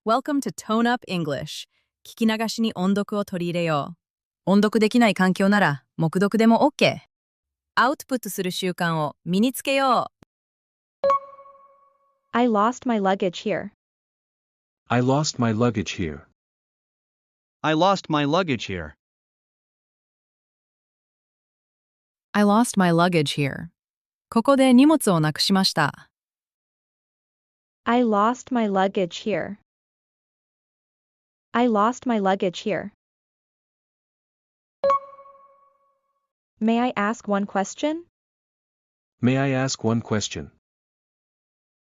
Welcome to Tone Up English. 聞き流しに音読を取り入れよう。音読できない環境なら、黙読でも OK。アウトプットする習慣を身につけよう。I lost my luggage here. I lost my luggage here. I lost my luggage here. I lost my luggage here. ここで荷物をなくしました。I lost my luggage here. I lost my luggage here. May I ask one question? May I ask one question?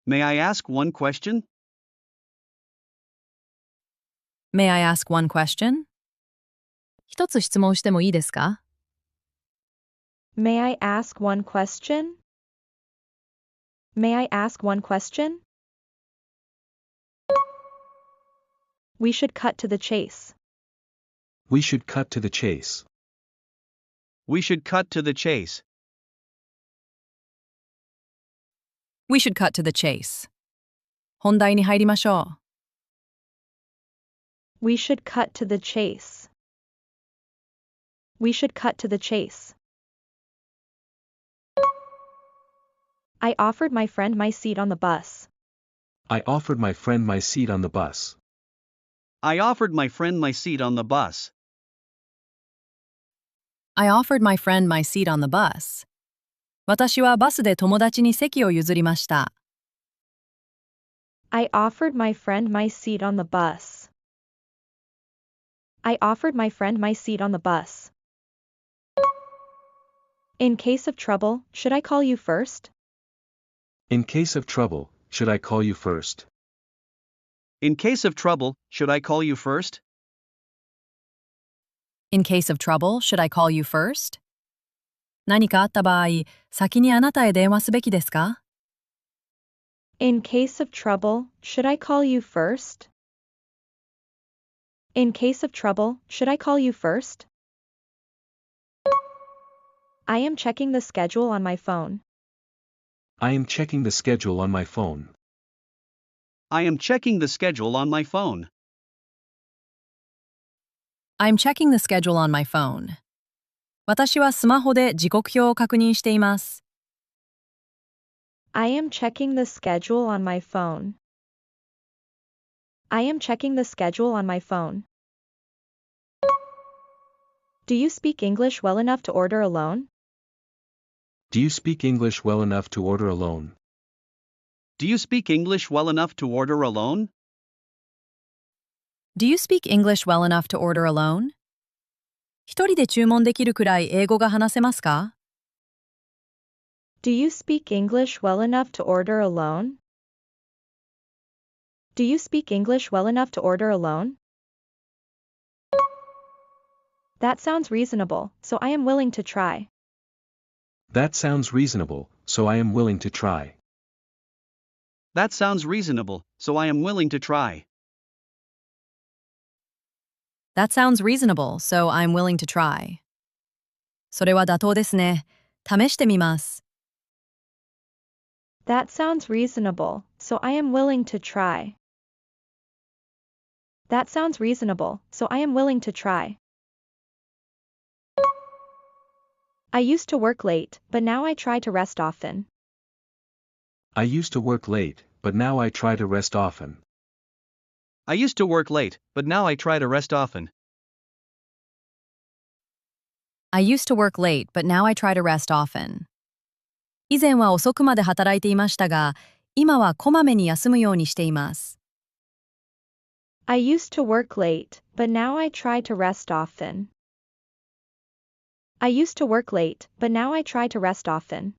May I ask one question? May I ask one question? 一つ質問してもいいですか？ May I ask one question? May I ask one question? We should cut to the chase. We should cut to the chase. We should cut to the chase. We should cut to the chase. 本題に入りましょう。We should cut to the chase. We should cut to the chase. I offered my friend my seat on the bus. I offered my friend my seat on the bus. I offered my friend my seat on the bus. I offered my friend my seat on the bus. 私はバスで友達に席を譲りました。I offered my friend my seat on the bus. I offered my friend my seat on the bus. In case of trouble, should I call you first? In case of trouble, should I call you first? In case of trouble, should I call you first? In case of trouble, should I call you first? 何かあった場合、先にあなたへ電話すべきですか？ In case of trouble, should I call you first? In case of trouble, should I call you first? I am checking the schedule on my phone. I am checking the schedule on my phone. I am checking the schedule on my phone. I'm checking the schedule on my phone. 私はスマホで時刻表を確認しています。I am checking the schedule on my phone. I am checking the schedule on my phone. Do you speak English well enough to order alone? Do you speak English well enough to order alone? Do you speak English well enough to order alone? Do you speak English well enough to order alone? 一人で注文できるくらい英語が話せますか？ Do you speak English well enough to order alone? Do you speak English well enough to order alone? That sounds reasonable, so I am willing to try. That sounds reasonable, so I am willing to try. That sounds reasonable, so I am willing to try. That sounds reasonable, so I'm willing to try. それは妥当ですね。試してみます。That sounds reasonable, so I am willing to try. That sounds reasonable, so I am willing to try. I used to work late, but now I try to rest often. I used to work late, but now I try to rest often. I used to work late, but now I try to rest often. I used to work late, but now I try to rest often. 以前は遅くまで働いていましたが、今はこまめに休むようにしています。I used to work late, but now I try to rest often. I used to work late, but now I try to rest often.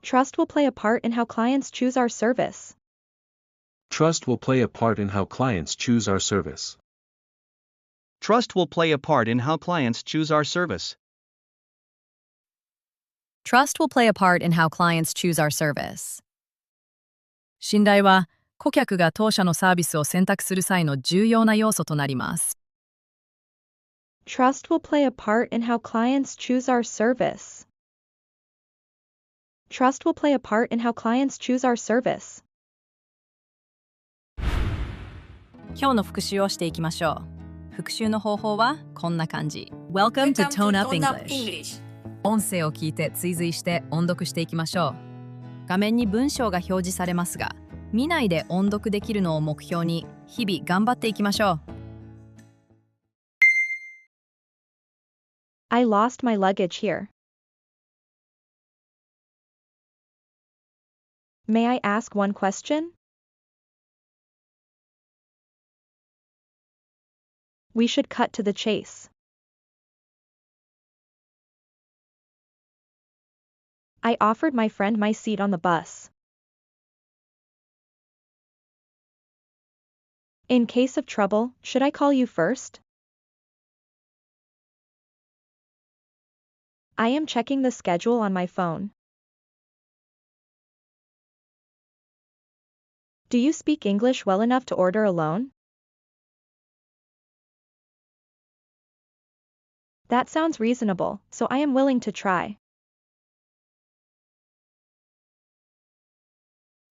Trust will play a part in how clients choose our service. Trust will play a part in how clients choose our service. Trust will play a part in how clients choose our service. Trust will play a part in how clients choose our service. 信頼は顧客が当社のサービスを選択する際の重要な要素となります。Trust will play a part in how clients choose our service. Trust will play a part in how clients choose our service. 今日の復習をしていきましょう。復習の方法はこんな感じ。Welcome to Tone Up English。音声を聞いて追随して音読していきましょう。画面に文章が表示されますが、見ないで音読できるのを目標に日々頑張っていきましょう。I lost my luggage here. May I ask one question? We should cut to the chase. I offered my friend my seat on the bus. In case of trouble, should I call you first? I am checking the schedule on my phone. Do you speak English well enough to order alone? That sounds reasonable, so I am willing to try.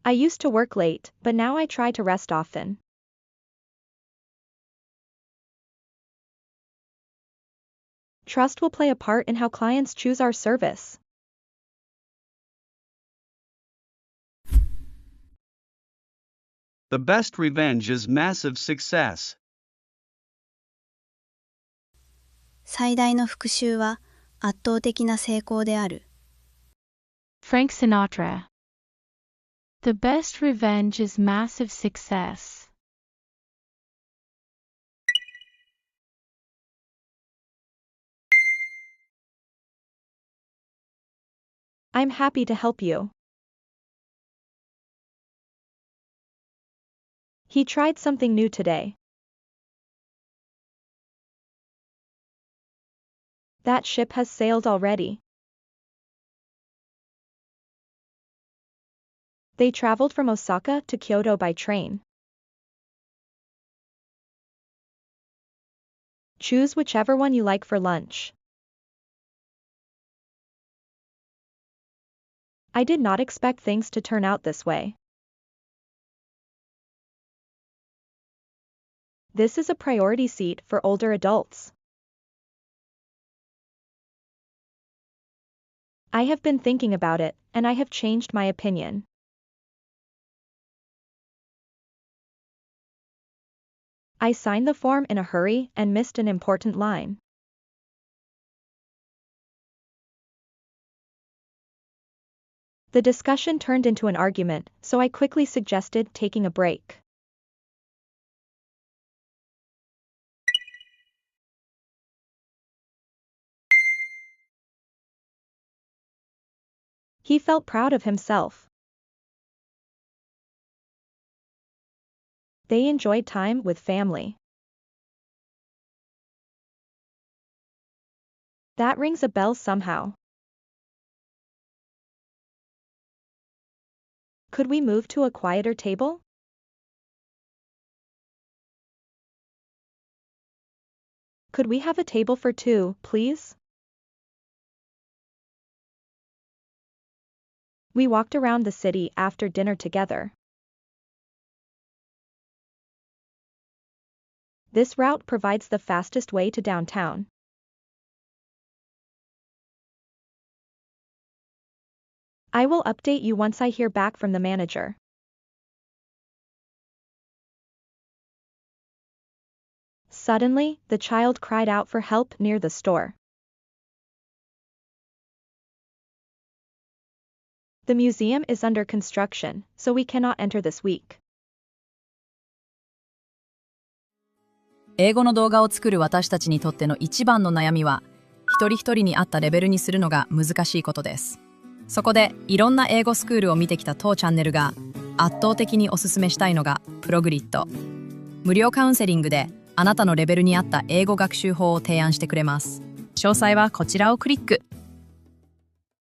I used to work late, but now I try to rest often. Trust will play a part in how clients choose our service. The best revenge is massive success. 最大の復讐は圧倒的な成功である。Frank Sinatra. The best revenge is massive success. I'm happy to help you. He tried something new today. That ship has sailed already. They traveled from Osaka to Kyoto by train. Choose whichever one you like for lunch. I did not expect things to turn out this way. This is a priority seat for older adults. I have been thinking about it, and I have changed my opinion. I signed the form in a hurry and missed an important line. The discussion turned into an argument, so I quickly suggested taking a break. He felt proud of himself. They enjoyed time with family. That rings a bell somehow. Could we move to a quieter table? Could we have a table for two, please? We walked around the city after dinner together. This route provides the fastest way to downtown. I will update you once I hear back from the manager. Suddenly, the child cried out for help near the store. The museum is under construction, so we cannot enter this week. 英語の動画を作る私たちにとっての一番の悩みは、一人一人に合ったレベルにするのが難しいことです。そこで、いろんな英語スクールを見てきた当チャンネルが、圧倒的におすすめしたいのが、PROGRIT。無料カウンセリングで、あなたのレベルに合った英語学習法を提案してくれます。詳細はこちらをクリック。